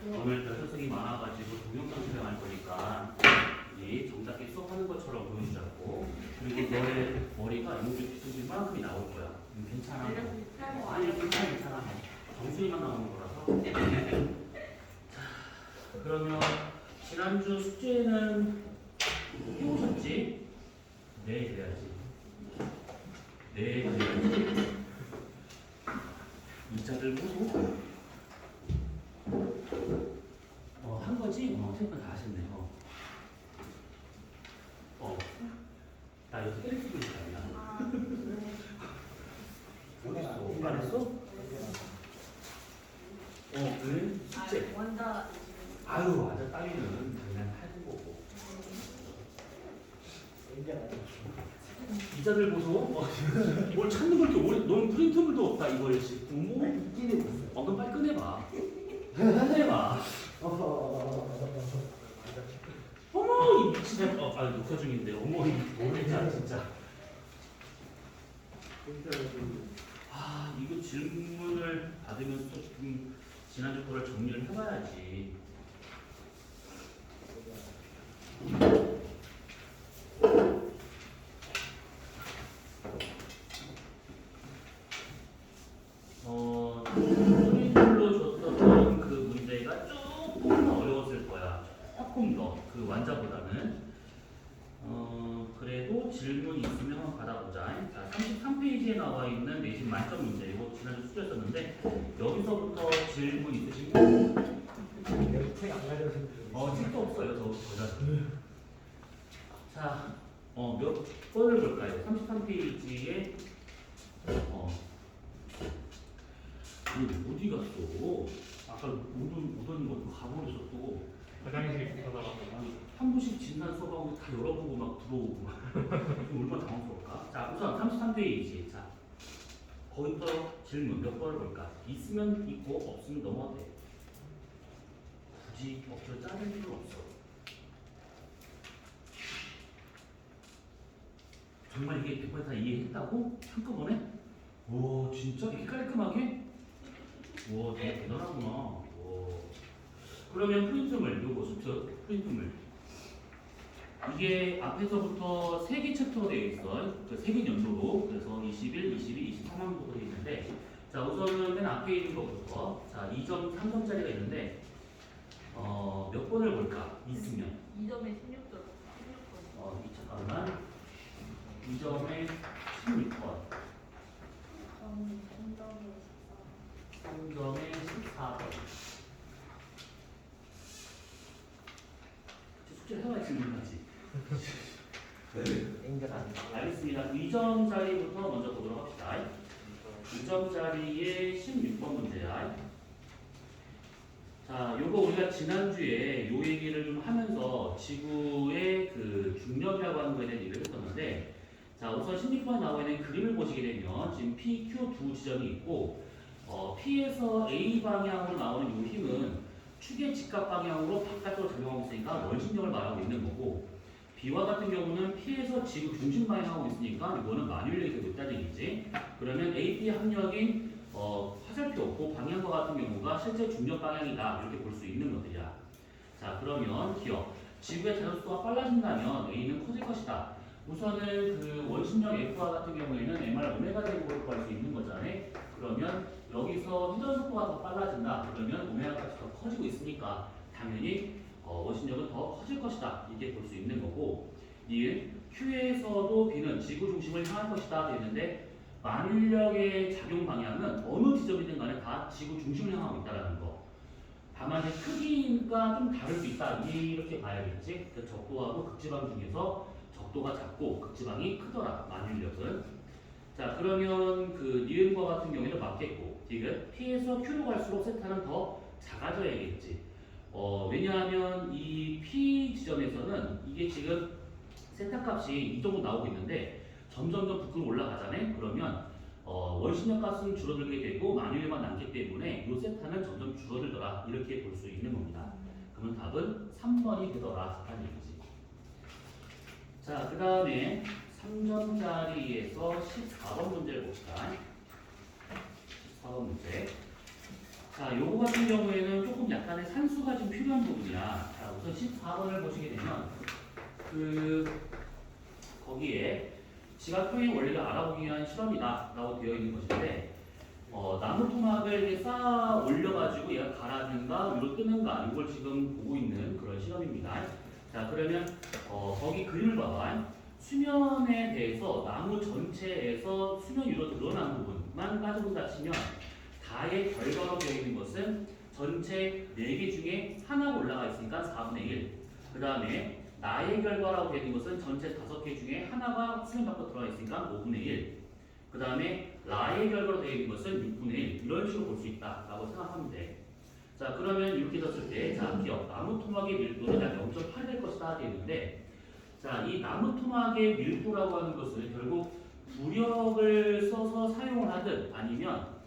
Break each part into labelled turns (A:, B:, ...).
A: 오늘 녀석이 많아가지고 동영상 촬영할 거니까 이 정답게 수업하는 것처럼 보여주자고. 그리고 너의 머리가 이모지 비슷한만큼이 나올 거야. 괜찮아. 아니 괜찮아. 정수리만 나오는 거라서. 자, 그러면 지난주 숙제는 해오셨지? 네, 그래야지. 네, 그래야지. 문자를 보고 한 거지? 생각보다 다 하셨네요. 나 여기서 때릴 수도 있다. 어딨어? 안 했어? 그래? 숙제. 아유, 맞아. 따위는 그냥 하는 거고. 기자들 보소. 뭘 찾는 걸 이렇게 오래. 너는 프린트물도 없다 이거였지. 그럼 빨리 꺼내봐. 꺼내봐. 어머 이 미친. 녹화 중인데. 어머 이 모르겠다 진짜. 이거 질문을 받으면서 좀 지난주 거를 정리를 해봐야지. 프린트로 줬었던 그 문제가 조금 더 어려웠을 거야. 조금 더 그 완자보다는. 그래도 질문이 있으면 한번 받아보자. 자, 33페이지에 나와 있는 내신 만점 문제. 이거 지난주 숙제였었는데 여기서부터 질문 있으시고 책도 없어요. 더 자, 몇 번을 볼까요? 33페이지에 어디 갔어? 아까 오던 것도 가버렸어 또.
B: 화장실 가다가
A: 한 번씩 진단 수업하고 다 열어보고 막 들어오고 막 얼마나 당황스러울까? 자, 우선 33페이지. 자, 거기부터 질문 몇 번을 볼까? 있으면 있고 없으면 넘어도 돼. 굳이 억지로 짜낼 필요는 없어. 정말 이게 100% 다 이해했다고? 한꺼번에? 와, 진짜 이렇게 깔끔하게? 와, 되게 대단하구나. 와. 그러면 프린트물, 요거 수트 프린트물. 이게 앞에서부터 3개 챕터로 되어 있어. 그 3개 연도로. 그래서 21, 22, 23항부터 되어 있는데, 자, 우선은 맨 앞에 있는 것부터. 자, 2점, 3점짜리가 있는데, 몇 번을 볼까? 있으면.
C: 2점에 16점.
A: 잠깐만. 2점에 16번. 3점에 14번. 숙제 해봐야 질문하지. 알겠습니다. 2점짜리부터 먼저 보도록 합시다. 2점짜리의 16번 문제야. 자, 요거 우리가 지난주에 요 얘기를 좀 하면서 지구의 그 중력이라고 하는 거에 대한 얘기를 했었는데, 자, 우선 16번에 나와 있는 그림을 보시게 되면 지금 P, Q 두 지점이 있고, P에서 A 방향으로 나오는 요 힘은 축의 직각 방향으로 바깥으로 작용하고 있으니까 원심력을 말하고 있는 거고, B와 같은 경우는 P에서 지구 중심 방향하고 있으니까 이거는 만유력이 되고 있다는 얘기지. 그러면 A, B 합력인 화살표 없고 방향과 같은 경우가 실제 중력 방향이다 이렇게 볼 수 있는 것들이야. 자, 그러면 기억. 지구의 자전수가 빨라진다면 A는 커질 것이다. 우선은 그 원심력 F와 같은 경우에는 MR 오메가 제곱으로 구할 수 있는 거잖아. 그러면 여기서 회전 속도가 더 빨라진다. 그러면 오메가가 더 커지고 있으니까 당연히 원심력은 더 커질 것이다. 이렇게 볼 수 있는 거고, 니은 Q에서도 B는 지구 중심을 향할 것이다 되어 있는데 만유력의 작용 방향은 어느 지점이든 간에 다 지구 중심을 향하고 있다는 거. 다만 이제 크기가 좀 다를 수 있다. 이렇게 봐야겠지. 그 적도하고 극지방 중에서 적도가 작고 극지방이 크더라. 만유력은. 자, 그러면 그 니은과 같은 경우에는 맞겠고, 지금 P에서 Q로 갈수록 세타는 더 작아져야겠지. 왜냐하면 이 P 지점에서는 이게 지금 세타 값이 이 정도 나오고 있는데 점점점 부끄러 올라가잖아요. 그러면 원심력 값은 줄어들게 되고 만유력만 남기 때문에 이 세타는 점점 줄어들더라. 이렇게 볼 수 있는 겁니다. 그러면 답은 3번이 되더라 하는 얘기지. 자, 그 다음에 3점짜리에서 14번 문제를 봅시다. 14번 문제. 자, 요거 같은 경우에는 조금 약간의 산수가 좀 필요한 부분이야. 자, 우선 14번을 보시게 되면 거기에 지각 표현 원리를 알아보기 위한 실험이다 라고 되어 있는 것인데 나무 토막을 이렇게 쌓아 올려가지고 얘가 가라든가 위로 뜨는가 이걸 지금 보고 있는 그런 실험입니다. 자, 그러면 거기 그림을 봐봐. 수면에 대해서 나무 전체에서 수면 위로 드러난 부분만 따져본다 치면 다의 결과로 되어 있는 것은 전체 4개 중에 하나가 올라가 있으니까 4분의 1. 그 다음에 나의 결과라고 되어 있는 것은 전체 5개 중에 하나가 수면 밖으로 들어가 있으니까 5분의 1. 그 다음에 라의 결과로 되어 있는 것은 6분의 1. 이런 식으로 볼 수 있다라고 생각하면 돼. 자, 그러면 이렇게 썼을 때, 자, 기억. 나무 토막의 밀도는 약 0.8 될 것이다 되어 있는데, 자, 이 나무 토막의 밀도라고 하는 것은 결국 부력을 써서 사용을 하든 아니면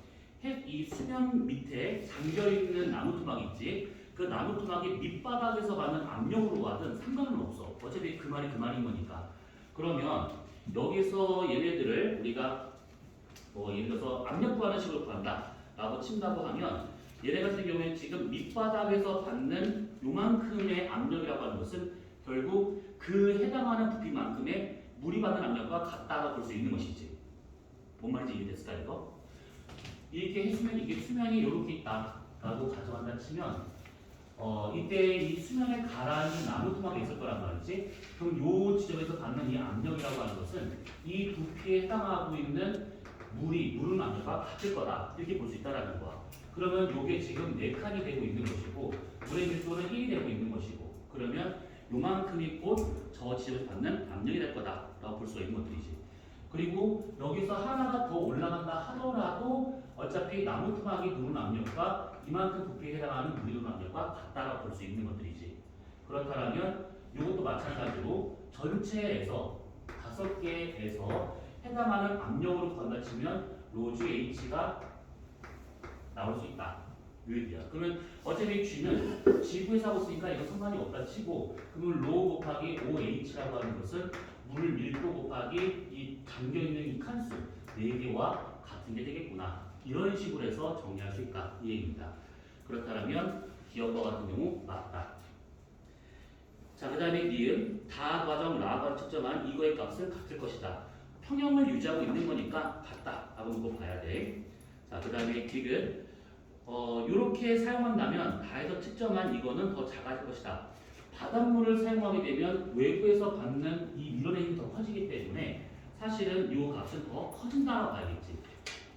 A: 이 수면 밑에 잠겨있는 나무 토막 있지? 그 나무 토막이 밑바닥에서 받는 압력으로 가든 상관은 없어. 어차피 그 말이 그 말인 거니까. 그러면 여기서 얘네들을 우리가 예를 들어서 압력 구하는 식으로 구한다 라고 친다고 하면 얘네 같은 경우에 지금 밑바닥에서 받는 요만큼의 압력이라고 하는 것은 결국 그 해당하는 부피만큼의 물이 받는 압력과 같다고 볼 수 있는 것이지. 뭔 말인지 이해됐을까 이거? 이렇게 했으면 이게 수면이 이렇게 있다라고 가정한다 치면 이때 이 수면에 가라앉은 나무 토막이 있을 거란 말이지. 그럼 요 지점에서 받는 이 압력이라고 하는 것은 이 부피에 해당하고 있는 물은 압력과 같을 거다 이렇게 볼 수 있다라는 거야. 그러면 요게 지금 4칸이 되고 있는 것이고 물의 밀도는 1이 되고 있는 것이고 그러면 요만큼이 곧 저 지점에서 받는 압력이 될 거다라고 볼 수가 있는 것들이지. 그리고 여기서 하나가 더 올라간다 하더라도 어차피 나무 토막이 누른 압력과 이만큼 부피에 해당하는 물이 누른 압력과 같다라고 볼 수 있는 것들이지. 그렇다면 이것도 마찬가지로 전체에서 5개에서 해당하는 압력으로 건다 치면 로주 H가 나올 수 있다. 요 얘기야. 그러면 어차피 G는 지구에서 하고 있으니까 이거 상관이 없다 치고 그러면 로 곱하기 OH라고 하는 것은 물 밀도 곱하기 이 잠겨있는 이 칸수 4개와 같은 게 되겠구나. 이런 식으로 해서 정리할 수 있다. 이 얘기입니다. 그렇다면 기억과 같은 경우 맞다. 자, 그 다음에 니은 다 과정 라 과정 측정한 이거의 값은 같을 것이다. 평형을 유지하고 있는 거니까 같다. 라고 이거 봐야 돼. 자, 그 다음에 디귿 이렇게 사용한다면 다에서 측정한 이거는 더 작아질 것이다. 바닷물을 사용하게 되면 외부에서 받는 이 밀원의 힘이 더 커지기 때문에 사실은 이 값은 더 커진다라고 봐야겠지.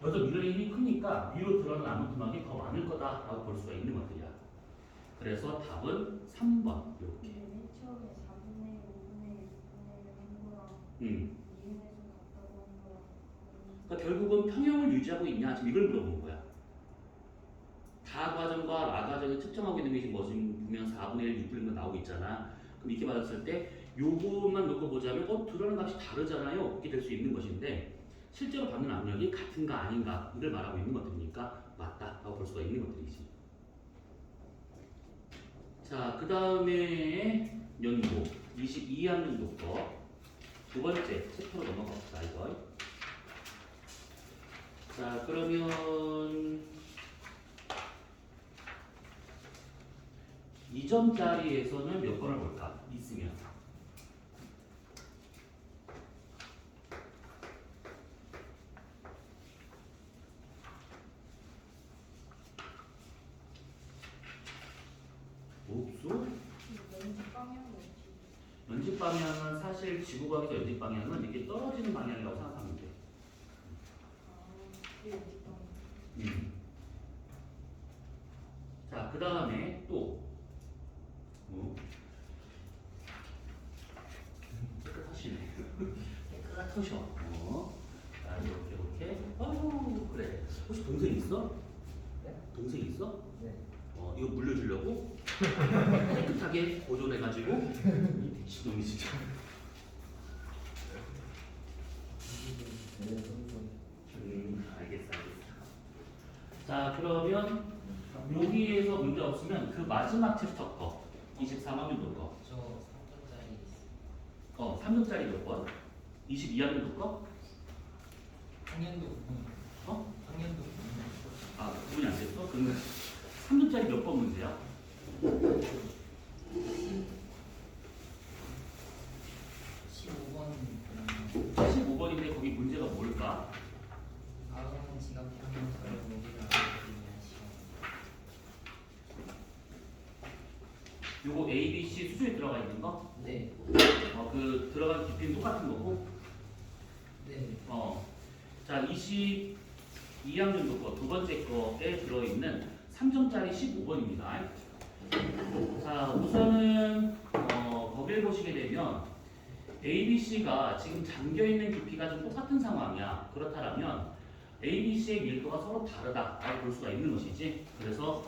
A: 여기서 밀원의 힘이 크니까 위로 드러나는 나무 토막이 더 많을 거다라고 볼 수가 있는 것들이야. 그래서 답은 3번 이렇게.
B: 맨 처음에 4분의 5분의 6분의 1 한 거랑
A: 음.
B: 이은에서 같다고 한 거랑
A: 그러니까 결국은 평형을 유지하고 있냐 지금 이걸 물어본 거야. 다 과정과 라 과정을 측정하고 있는 게 지금 뭐 지금 보면 4분의 1, 6분의 1 나오고 있잖아. 그럼 이렇게 받았을 때 요것만 놓고 보자면 드러나는 값이 다르잖아요. 이렇게 될 수 있는 것인데 실제로 받는 압력이 같은가 아닌가 이걸 말하고 있는 것들이니까 맞다라고 볼 수가 있는 것들이지. 자, 그 다음에 연도 22학년도 거 두 번째 챕터로 넘어갑시다. 이거. 자, 그러면 2점짜리에서는 몇 번을 볼까? 있으면. 없어?
B: 왠지 방향이 없지.
A: 연집 방향은 사실 지구과학에서 연집 방향은 이렇게 떨어지는 방향이라고 생각하면 돼.
B: 그게 왠지 방향.
A: 자, 그 다음에 또 깨끗하시네. 깨끗하셔. 자, 이렇게. 그래. 혹시 동생 있어?
C: 네?
A: 동생 있어?
C: 네.
A: 이거 물려주려고 깨끗하게 보존해가지고 미친놈이 진짜. 알겠어. 자, 그러면 여기에서 문제 없으면 그 마지막 챕터 거 23학년도 거
C: 저 3점짜리 있어요.
A: 3점짜리 몇 번? 22학년도 거?
C: 학년도 구분.
A: 어?
C: 학년도 구분.
A: 구분이 안 됐어? 그러면 3점짜리 몇 번 문제야?
C: 15번
A: 75번인데 거기 문제가 뭘까?
C: 아우는 지각 평형설을 모기를 알아보는 시간.
A: 요거 A, B, C 수조에 들어가 있는 거?
C: 네.
A: 그 들어간 깊이는 똑같은 거고.
C: 네.
A: 자, 22학년도 거 두 번째 거에 들어있는 3점짜리 15번입니다. 자, 우선은 거기를 보시게 되면 A, B, C가 지금 잠겨있는 깊이가 좀 똑같은 상황이야. 그렇다면 A, B, C의 밀도가 서로 다르다라고 볼 수가 있는 것이지. 그래서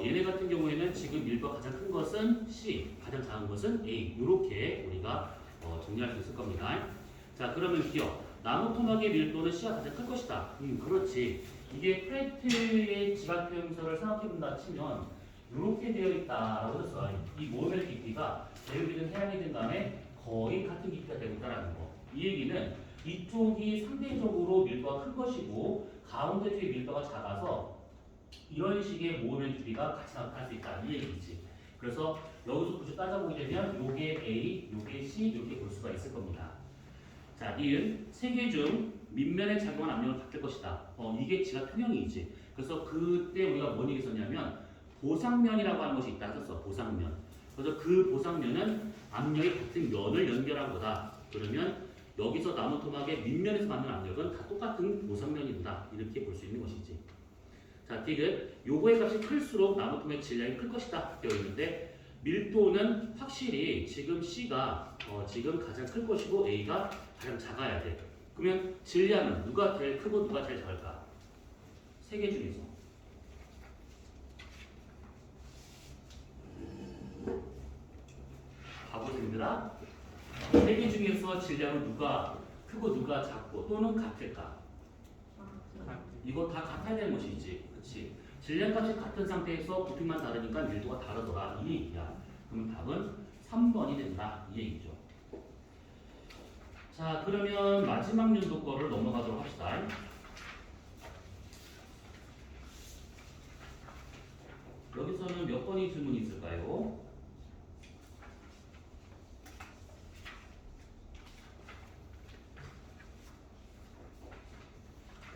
A: 얘네 같은 경우에는 지금 밀도가 가장 큰 것은 C, 가장 작은 것은 A. 이렇게 우리가 정리할 수 있을 겁니다. 자, 그러면 기억. 나무 토막의 밀도는 C가 가장 클 것이다. 그렇지. 이게 프레트의 지각표현서를 생각해본다 치면 이렇게 되어 있다라고 했어. 이 모멘트 깊이가 대륙이든 해양이든 간에 거의 같은 깊이가 되고 있다는 거. 이 얘기는 이쪽이 상대적으로 밀도가 큰 것이고 가운데 쪽의 밀도가 작아서 이런 식의 모으면 깊이가 같이 나타날 수 있다 이 얘기지. 그래서 여기서 굳이 따져보게 되면 요게 A, 요게 C 이렇게 볼 수가 있을 겁니다. 자, 니은 세 개 중 밑면에 작용한 압력은 같을 것이다. 이게 지각 평형이지. 그래서 그때 우리가 뭔 얘기 썼냐면 보상면이라고 하는 것이 있다 썼어. 보상면. 그래서 그 보상면은 압력이 같은 면을 연결한 거다. 그러면 여기서 나무 토막의 밑면에서 받는 압력은 다 똑같은 보상면이다. 이렇게 볼 수 있는 것이지. 자, 디귿 요거의 값이 클수록 나무 토막의 질량이 클 것이다. 되어 있는데 밀도는 확실히 지금 C가 지금 가장 클 것이고 A가 가장 작아야 돼. 그러면 질량은 누가 제일 크고 누가 제일 작을까? 세 개 중에서. 바보들들아, 세 개 중에서 질량은 누가 크고 누가 작고 또는 같을까? 이거 다 같아야 되는 것이지. 그치? 질량값이 같은 상태에서 부피만 다르니까 밀도가 다르더라. 이 얘기야. 그러면 답은 3번이 된다. 이 얘기죠. 자, 그러면 마지막 연도 거를 넘어가도록 합시다. 여기서는 몇 번의 질문이 있을까요?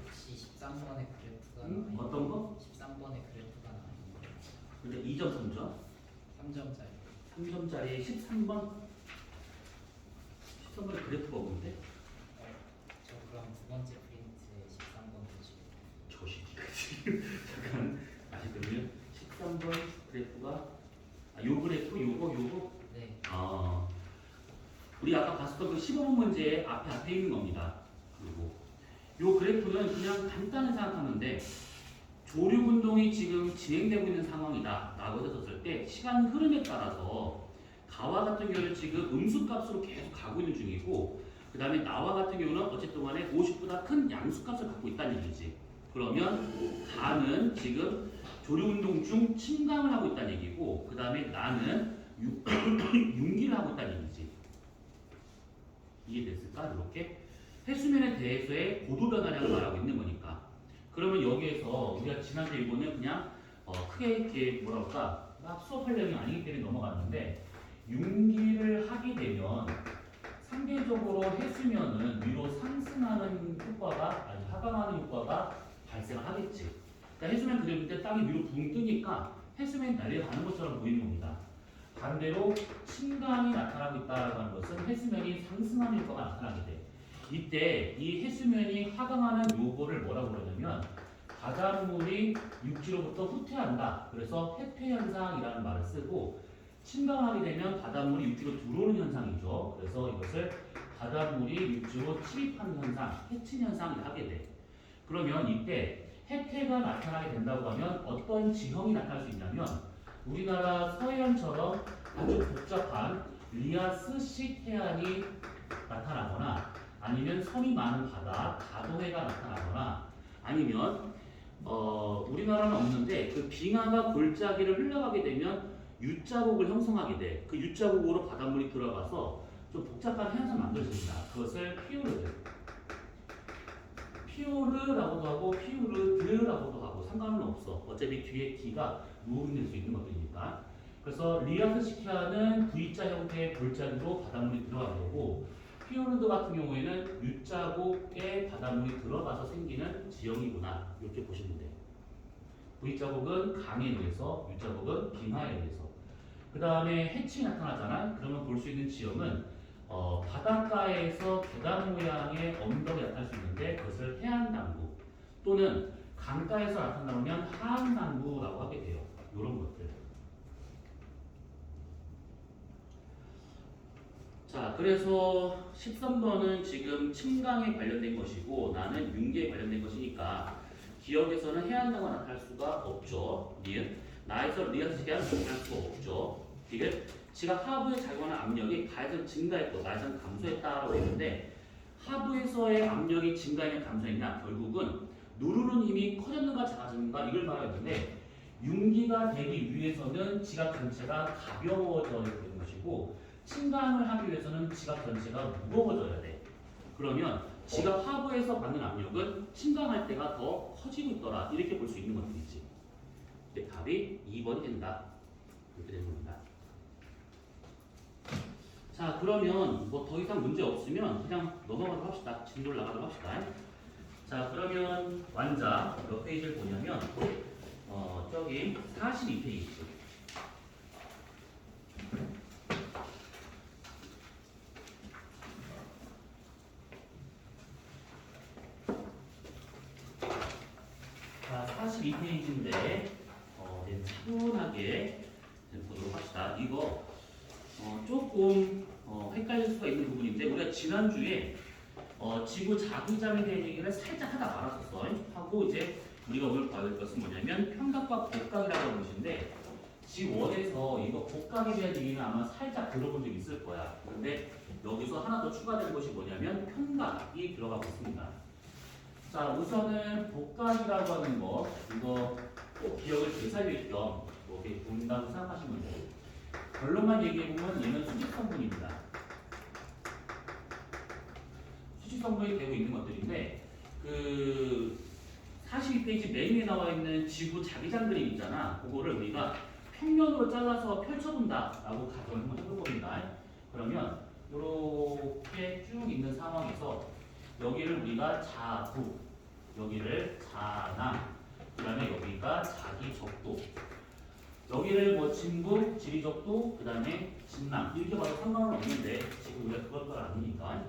C: 혹시 13번의 그래프가
A: 어떤 거?
C: 13번의 그래프가 나왔는데
A: 근데 2점, 3점?
C: 3점짜리.
A: 3점짜리 13번? 13번에 그래프가 없는데?
C: 저 그럼 두 번째 프린트에 13번 보시고.
A: 조식이 잠깐 다시 그러면 13번 그래프가 요 그래프 요거
C: 네.
A: 우리 아까 봤었던 그 15번 문제 앞에 있는 겁니다. 그리고 요 그래프는 그냥 간단히 생각하는데 조류 운동이 지금 진행되고 있는 상황이다 라고 했었을 때 시간 흐름에 따라서 가와 같은 경우는 지금 음수값으로 계속 가고 있는 중이고 그 다음에 나와 같은 경우는 어쨌든 간에 50보다 큰 양수값을 갖고 있다는 얘기지. 그러면 가는 지금 조류 운동 중 침강을 하고 있다는 얘기고 그 다음에 나는 융기를 하고 있다는 얘기지. 이해됐을까? 이렇게 해수면에 대해서의 고도 변화량을 말하고 있는 거니까. 그러면 여기에서 우리가 지난주에 이거는 그냥 크게 이렇게 뭐라 그럴까 막 수업할 내용이 아니기 때문에 넘어갔는데 융기를 하게 되면 상대적으로 해수면은 위로 상승하는 효과가 아니 하강하는 효과가 발생을 하겠지. 그러니까 해수면 그릴 때 땅이 위로 붕 뜨니까 해수면이 날려가는 것처럼 보이는 겁니다. 반대로 침강이 나타나고 있다고 하는 것은 해수면이 상승하는 효과가 나타나게 돼. 이때 이 해수면이 하강하는 요거를 뭐라고 그러냐면 바닷물이 육지로부터 후퇴한다. 그래서 해퇴 현상이라는 말을 쓰고 침강하게 되면 바닷물이 육지로 들어오는 현상이죠. 그래서 이것을 바닷물이 육지로 침입하는 현상, 해침 현상을 하게 돼. 그러면 이때 해퇴가 나타나게 된다고 하면 어떤 지형이 나타날 수 있냐면 우리나라 서해안처럼 아주 복잡한 리아스식 해안이 나타나거나 아니면 섬이 많은 바다, 가도해가 나타나거나 아니면 우리나라는 없는데 그 빙하가 골짜기를 흘러가게 되면 U자국을 형성하게 돼. 그 U자국으로 바닷물이 들어가서 좀 복잡한 현상이 만들어집니다. 그것을 피오르드. 피오르라고도 하고 피오르드라고도 하고 상관은 없어. 어차피 뒤에 D가 무음일 수 있는 것들이니까. 그래서 리아스시키아는 V자 형태의 볼자리로 바닷물이 들어가는 거고 피오르드 같은 경우에는 U자국에 바닷물이 들어가서 생기는 지형이구나. 이렇게 보시면 돼요. V자국은 강에 의해서, U자국은 빙하에 의해서. 그 다음에 해칭이 나타나잖아. 그러면 볼 수 있는 지형은 바닷가에서 계단 모양의 언덕이 나타날 수 있는데 그것을 해안당부 또는 강가에서 나타나면 하안당부라고 하게 돼요. 이런 것들. 자, 그래서 13번은 지금 침강에 관련된 것이고 나는 윤계에 관련된 것이니까 기억에서는 해안당부가 나타날 수가 없죠. 니은. 나에서 리아스시키아는 나타날 수가 없죠. 디귿. 지가 하부에 작용하는 압력이 가에서는 증가했고 나에서는 감소했다라고 했는데 하부에서의 압력이 증가했냐 감소했냐 결국은 누르는 힘이 커졌는가 작아졌는가 이걸 말하는데 윤기가 되기 위해서는 지각 전체가 가벼워져야 되는 것이고 침강을 하기 위해서는 지각 전체가 무거워져야 돼. 그러면 지각 하부에서 받는 압력은 침강할 때가 더 커지고 있더라. 이렇게 볼 수 있는 것들이지. 근데 답이 2번이 된다. 이렇게 되는 겁니다. 자, 그러면 뭐 더 이상 문제 없으면 그냥 넘어가도록 합시다. 진도를 나가도록 합시다. 자, 그러면 완자 몇 페이지를 보냐면 저기 42페이지. 자, 42페이지인데 차분하게 보도록 합시다. 이거 조금 헷갈릴 수가 있는 부분인데 우리가 지난주에 지구 자기장에 대한 얘기를 살짝 하다 말았었어. 하고 이제 우리가 오늘 봐야 될 것은 뭐냐면 평각과 복각이라고 하는 것인데 지원에서 이거 복각에 대한 얘기는 아마 살짝 들어본 적 있을 거야. 그런데 여기서 하나 더 추가된 것이 뭐냐면 평각이 들어가고 있습니다. 자, 우선은 복각이라고 하는 거 이거 꼭 기억을 되살릴 겸 이렇게 본다고 생각하시면 돼요. 결론만 얘기해보면 얘는 수직성분입니다. 수직성분이 되고 있는 것들인데 그 42페이지 맨 위에 나와 있는 지구 자기장 그림 있잖아. 그거를 우리가 평면으로 잘라서 펼쳐본다 라고 가정을 한번 해볼겁니다. 그러면 이렇게 쭉 있는 상황에서 여기를 우리가 자부, 여기를 자남, 그 다음에 여기가 자기적도, 여기를 뭐 진부, 지리적도, 그 다음에 진남 이렇게 봐도 상관은 없는데 지금 우리가 그걸 걸 아니니까.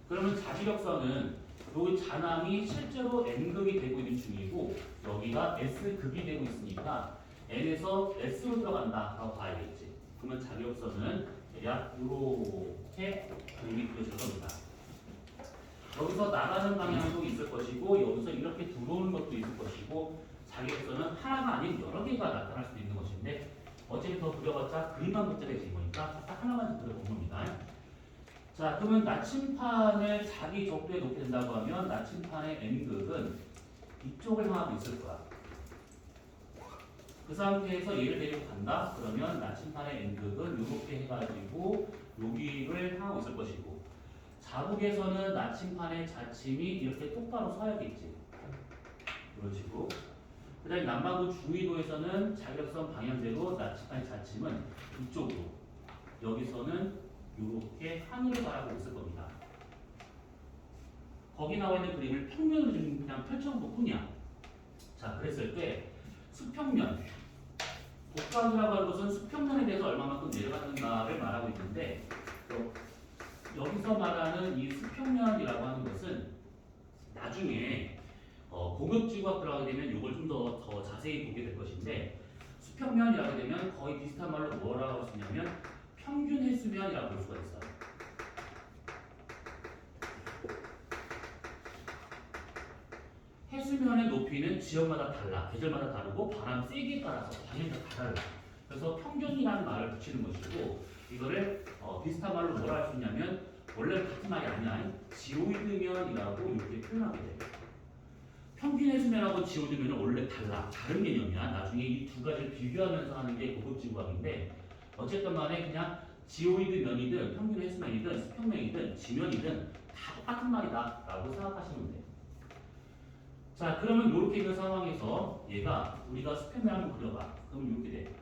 A: 그러면 자지력선은 여기 자남이 실제로 N극이 되고 있는 중이고 여기가 S극이 되고 있으니까 N에서 S로 들어간다 라고 봐야겠지. 그러면 자기력선은 대략 이렇게 그림이 그려질 겁니다. 여기서 나가는 방향도 있을 것이고 여기서 이렇게 들어오는 것도 있을 것이고 자기력선은 하나가 아닌 여러 개가 나타날 수도 있는 것인데 어차피 더 그려봤자 그림만 복잡해진 거니까 딱 하나만 그려본 겁니다. 자, 그러면 나침판을 자기 적도에 놓게 된다고 하면 나침판의 N극은 이쪽을 향하고 있을 거야. 그 상태에서 얘를 데리고 간다? 그러면 나침판의 N극은 이렇게 해가지고 여기를 향하고 있을 것이고 자북에서는 나침판의 자침이 이렇게 똑바로 서야겠지. 이런 식으로. 그 다음에 남반구 중위도에서는 자기력선 방향대로 나침판의 자침은 이쪽으로. 여기서는 이렇게 하늘을 바라보고 있을 겁니다. 거기 나와 있는 그림을 평면으로 좀 그냥 펼쳐본 것 뿐이야. 자, 그랬을 때 수평면. 복각이라고 하는 것은 수평면에 대해서 얼마만큼 내려갔는가를 말하고 있는데 여기서 말하는 이 수평면이라고 하는 것은 나중에 고급 지구학 들어가게 되면 이걸 좀 더 자세히 보게 될 것인데 수평면이라고 되면 거의 비슷한 말로 뭐라고 할 수 있냐면 평균 해수면이라고 볼 수가 있어요. 해수면의 높이는 지역마다 달라, 계절마다 다르고 바람 세기에 따라서 방향이 다 달라. 그래서 평균이라는 말을 붙이는 것이고 이거를 비슷한 말로 뭐라 할 수 있냐면 원래 같은 말이 아니야. 지오이드면이라고 이렇게 표현하게 돼요. 평균 해수면하고 지오이드면은 원래 달라. 다른 개념이야. 나중에 이 두 가지를 비교하면서 하는 게 고급 지구학인데 어쨌든 간에 그냥 지오이드면이든 평균 해수면이든 수평면이든 지면이든 다 똑같은 말이다 라고 생각하시면 돼요. 자, 그러면 이렇게 있는 상황에서 얘가 우리가 수평면 한번 그려봐. 그러면 이렇게 돼.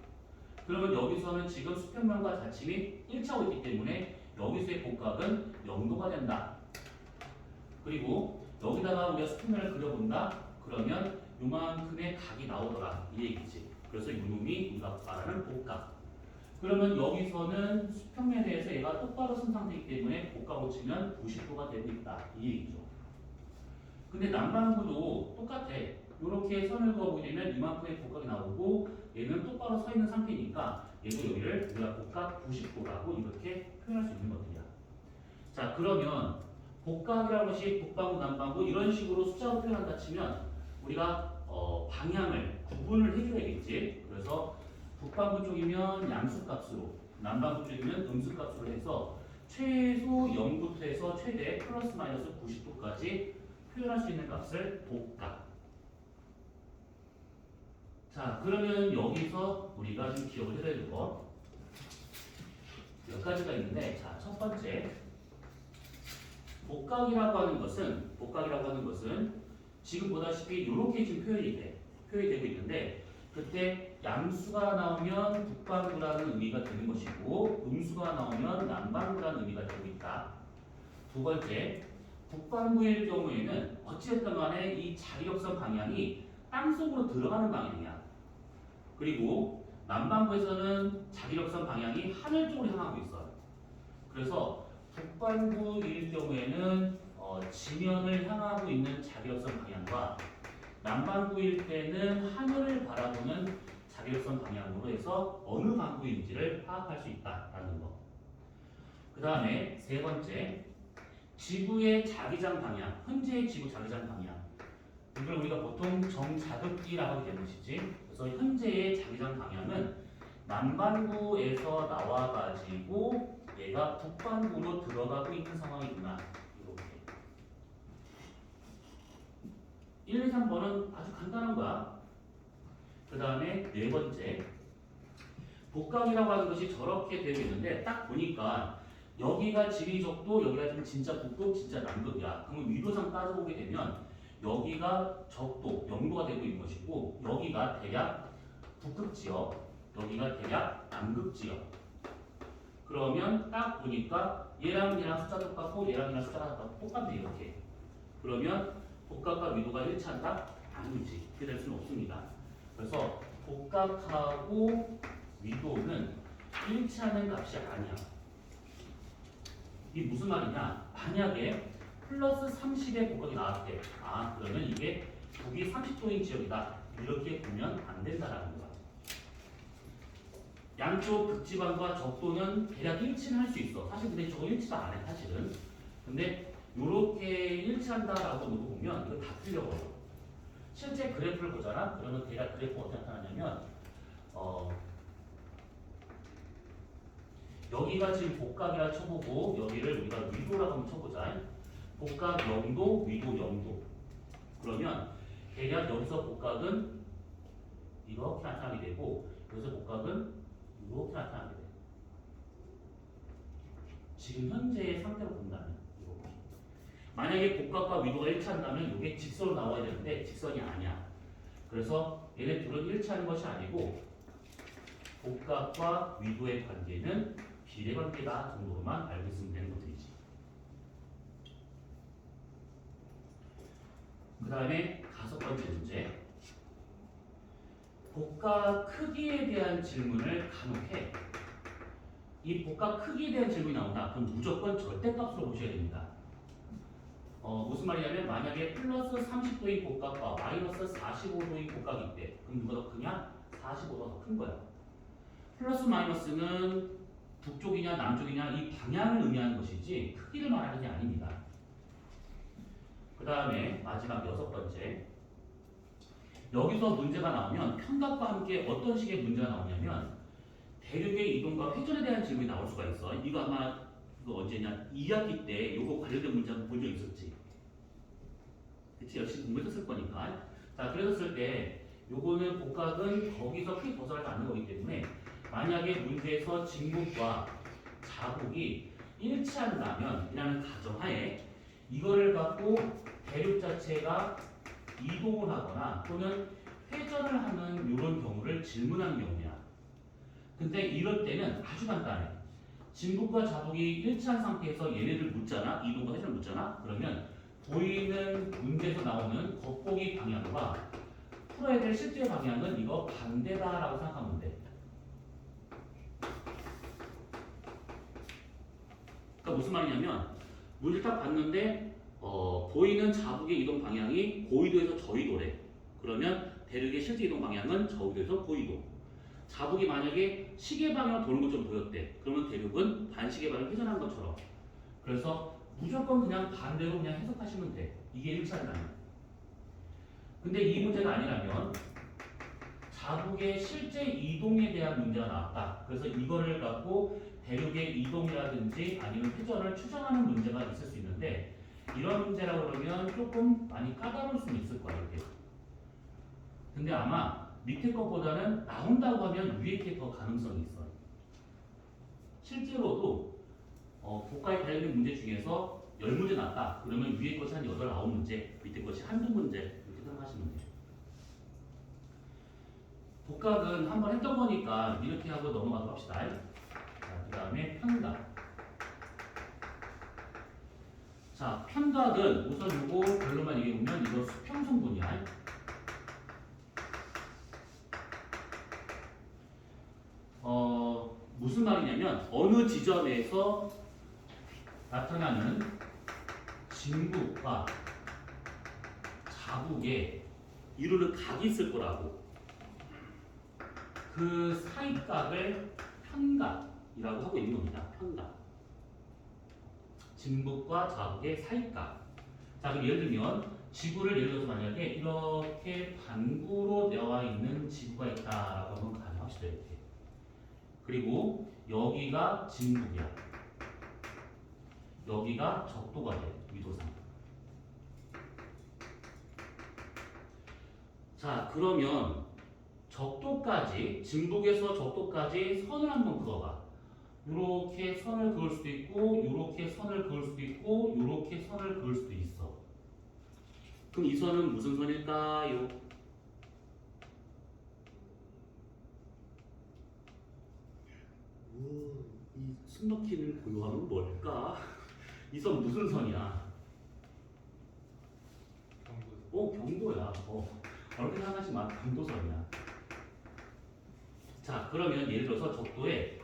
A: 그러면 여기서는 지금 수평면과 자침이 일치하고 있기 때문에 여기서의 복각은 0도가 된다. 그리고 여기다가 우리가 수평면을 그려본다. 그러면 요만큼의 각이 나오더라. 이 얘기지. 그래서 요놈이 우리가 말하는 복각. 그러면 여기서는 수평면에 대해서 얘가 똑바로 쓴 상태이기 때문에 복각으로 치면 90도가 되고 있다. 이 얘기죠. 근데 남반구도 똑같아. 이렇게 선을 그어보게 되면 이만큼의 복각이 나오고 얘는 똑바로 서 있는 상태니까 얘도 여기를 우리가 복각 90도라고 이렇게 표현할 수 있는 것들이야. 자, 그러면 복각이라는 것이 북반구, 남반구 이런 식으로 숫자로 표현한다 치면 우리가 방향을 구분을 해줘야겠지. 그래서 북반구 쪽이면 양수값으로, 남반구 쪽이면 음수값으로 해서 최소 0부터 해서 최대 플러스 마이너스 90도까지 표현할 수 있는 값을 복각. 자, 그러면 여기서 우리가 좀 기억을 해야 될 거 몇 가지가 있는데, 자, 첫 번째 복각이라고 하는 것은 지금 보다시피 이렇게 지금 표현이 되고 있는데, 그때 양수가 나오면 북반구라는 의미가 되는 것이고 음수가 나오면 남반구라는 의미가 되고 있다. 두 번째, 북반구일 경우에는 어찌됐든 간에 이 자기역선 방향이 땅속으로 들어가는 방향이야. 그리고 남반구에서는 자기역선 방향이 하늘 쪽으로 향하고 있어요. 그래서 북반구일 경우에는 지면을 향하고 있는 자기역선 방향과 남반구일 때는 하늘을 바라보는 자기역선 방향으로 해서 어느 반구인지를 파악할 수 있다라는 거. 그 다음에 세 번째, 지구의 자기장 방향, 현재의 지구 자기장 방향. 이걸 우리가 보통 정자극기라고 하게 되는 것이지. 그래서 현재의 자기장 방향은 남반구에서 나와가지고 얘가 북반구로 들어가고 있는 상황이구나. 이렇게. 1, 2, 3번은 아주 간단한 거야. 그 다음에 네 번째, 복각이라고 하는 것이 저렇게 되어 있는데 딱 보니까 여기가 지리적도, 여기가 지금 진짜 북도, 진짜 남극이야. 그러면 위도상 따져보게 되면 여기가 적도, 0도가 되고 있는 것이고 여기가 대략 북극지역, 여기가 대략 남극지역. 그러면 딱 보니까 얘랑 숫자 똑같고 얘랑 숫자가 똑같네 이렇게. 그러면 복각과 위도가 일치한다? 아니지. 그렇게 될 수는 없습니다. 그래서 복각하고 위도는 일치하는 값이 아니야. 이게 무슨 말이냐? 만약에 플러스 30의 복각이 나왔대. 아, 그러면 이게 북이 30도인 지역이다. 이렇게 보면 안 된다라는 거야. 양쪽 극지방과 적도는 대략 일치는 할 수 있어. 사실 근데 저거 일치도 안 해, 사실은. 근데 이렇게 일치한다라고 놓고 보면 이거 다 틀려버려. 실제 그래프를 보잖아? 그러면 대략 그래프가 어떻게 나타나냐면 여기가 지금 복각이라 쳐보고 여기를 우리가 위도라고 한번 쳐보자. 복각 0도, 위도 0도. 그러면 대략 여기서 복각은 이렇게 나타나게 되고 여기서 복각은 이렇게 나타나게 돼. 지금 현재의 상태로 본다면 이렇게. 만약에 복각과 위도가 일치한다면 이게 직선으로 나와야 되는데 직선이 아니야. 그래서 얘네 둘은 일치하는 것이 아니고 복각과 위도의 관계는 비례관계다 정도로만 알고 있으면 되는 것들이지. 그 다음에 5번째 문제. 복각 크기에 대한 질문을 간혹 해. 이 복각 크기에 대한 질문이 나온다. 그럼 무조건 절대값으로 보셔야 됩니다. 무슨 말이냐면 만약에 플러스 30도인 복각과 마이너스 45도인 복각이 있대. 그럼 누가 더 크냐? 45도가 더 큰 거야. 플러스 마이너스는 북쪽이냐 남쪽이냐 이 방향을 의미하는 것이지 크기를 말하는 게 아닙니다. 그 다음에 마지막 6번째. 여기서 문제가 나오면 편각과 함께 어떤 식의 문제가 나오냐면 대륙의 이동과 회전에 대한 질문이 나올 수가 있어. 이거 아마 이거 언제냐? 2학기 때 이거 관련된 문제 한번 본 적 있었지? 그치? 열심히 공부했을 거니까. 자, 그랬을 때 요거는 복각은 거기서 크게 벗어나지 않는 거기 때문에 만약에 문제에서 진국과 자국이 일치한다면 이라는 가정하에 이거를 갖고 대륙 자체가 이동을 하거나 또는 회전을 하는 이런 경우를 질문하는 경우야. 근데 이럴 때는 아주 간단해. 진북과 자북이 일치한 상태에서 얘네를 묻잖아. 이동과 회전을 묻잖아. 그러면 보이는 문제에서 나오는 겉보기 방향과 풀어야 될 실제 방향은 이거 반대다라고 생각하면 돼. 그러니까 무슨 말이냐면 문제를 딱 봤는데 보이는 자북의 이동 방향이 고緯도에서 저緯도래. 그러면 대륙의 실제 이동 방향은 저緯도에서 고緯도. 자북이 만약에 시계 방향으로 도는 것처럼 보였대. 그러면 대륙은 반시계 방향으로 회전한 것처럼. 그래서 무조건 그냥 반대로 그냥 해석하시면 돼. 이게 일치한다면. 근데 이 문제가 아니라면 자북의 실제 이동에 대한 문제가 나왔다. 그래서 이거를 갖고 대륙의 이동이라든지 아니면 회전을 추정하는 문제가 있을 수 있는데 이런 문제라고 그러면 조금 많이 까다로울 수는 있을 거야 이게. 근데 아마 밑에 것보다는 나온다고 하면 위에 게 더 가능성이 있어. 실제로도 국가에 관련된 문제 중에서 10문제 났다. 그러면 위에 것이 한 8, 9문제, 밑에 것이 한두 문제 이렇게 생각하시면 돼요. 복각은 한번 했던 거니까 이렇게 하고 넘어가도록 합시다. 자, 그 다음에 편각. 자, 편각은 우선 요거 별로만 얘기해보면 이거 수평성분이야. 무슨 말이냐면 어느 지점에서 나타나는 진북과 자북에 이루는 각이 있을 거라고. 그 사이각을 편각이라고 하고 있는 겁니다. 편각. 진북과 자북의 사이각. 자, 그럼 예를 들면 지구를 예를 들어서 만약에 이렇게 반구로 되어 있는 지구가 있다라고 한번 가정합시다. 이렇게. 그리고 여기가 진북이야. 여기가 적도가 돼. 위도상. 자, 그러면 적도까지, 진북에서 적도까지 선을 한번 그어봐. 요렇게 선을 그을 수도 있고, 요렇게 선을 그을 수도 있고, 요렇게 선을 그을 수도 있어. 그럼 이 선은 무슨 선일까요? 이 숨막히는 고요함은 뭘까? 이 선 무슨 선이야? 경도야. 어렵게 생각하지 마. 경도선이야. 자, 그러면 예를 들어서 적도에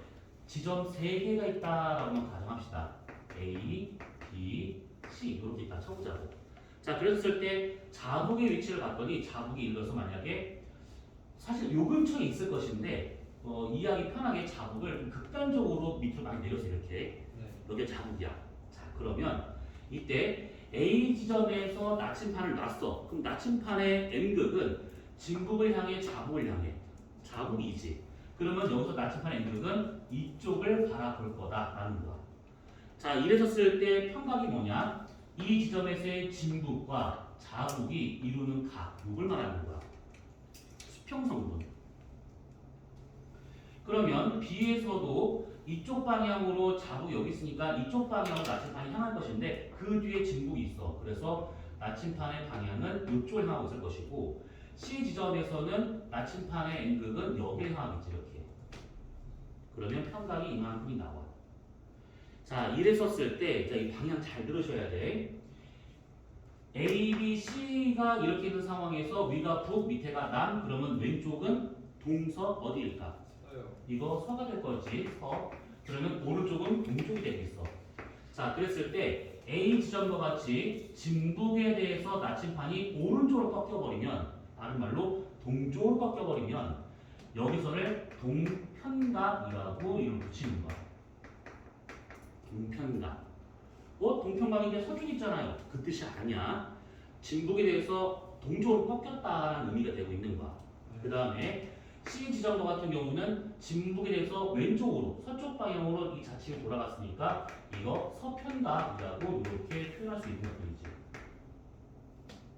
A: 지점 3개가 있다라고 가정합시다. A, B, C 이렇게 있다 쳐보자고. 자, 그랬을 때 자북의 위치를 봤더니 자북이 예를 들어서 만약에 사실 요 근처에 있을 것인데 이해하기 편하게 자북을 좀 극단적으로 밑으로 많이 내려서 이렇게 여기가 자북이야. 자, 그러면 이때 A 지점에서 나침판을 놨어. 그럼 나침판의 N극은 진북을 향해 자북을 향해. 자북이지. 그러면 여기서 나침판의 N극은 이쪽을 바라볼 거다라는 거야. 자, 이랬었을 때 편각이 뭐냐? 이 지점에서의 진북과 자북이 이루는 각, 이걸 말하는 거야. 수평성분. 그러면 B에서도 이쪽 방향으로 자북이 여기 있으니까 이쪽 방향으로 나침판이 향할 것인데 그 뒤에 진북이 있어. 그래서 나침판의 방향은 이쪽을 향하고 있을 것이고 C 지점에서는 나침판의 N극은 여기를 향하겠지 이렇게. 그러면 편각이 이만큼이 나와. 자, 이랬었을 때 이 방향 잘 들으셔야 돼. A, B, C가 이렇게 있는 상황에서 위가 북, 밑에가 남. 그러면 왼쪽은 동서 어디일까? 이거 서가 될 거지. 서. 그러면 오른쪽은 동쪽이 되겠어. 자, 그랬을 때 A 지점과 같이 진북에 대해서 나침판이 오른쪽으로 꺾여버리면, 다른 말로 동쪽으로 꺾여버리면 여기서를 동편각이라고 이름 붙이는 거야. 동편각. 동편각인데 서쪽 있잖아요. 그 뜻이 아니야. 진북에 대해서 동쪽으로 꺾였다라는 의미가 되고 있는 거야. 그 다음에 C 지점과 같은 경우는 진북에 대해서 왼쪽으로 서쪽 방향으로 이 자치가 돌아갔으니까 이거 서편각이라고 이렇게 표현할 수 있는 것뿐이지.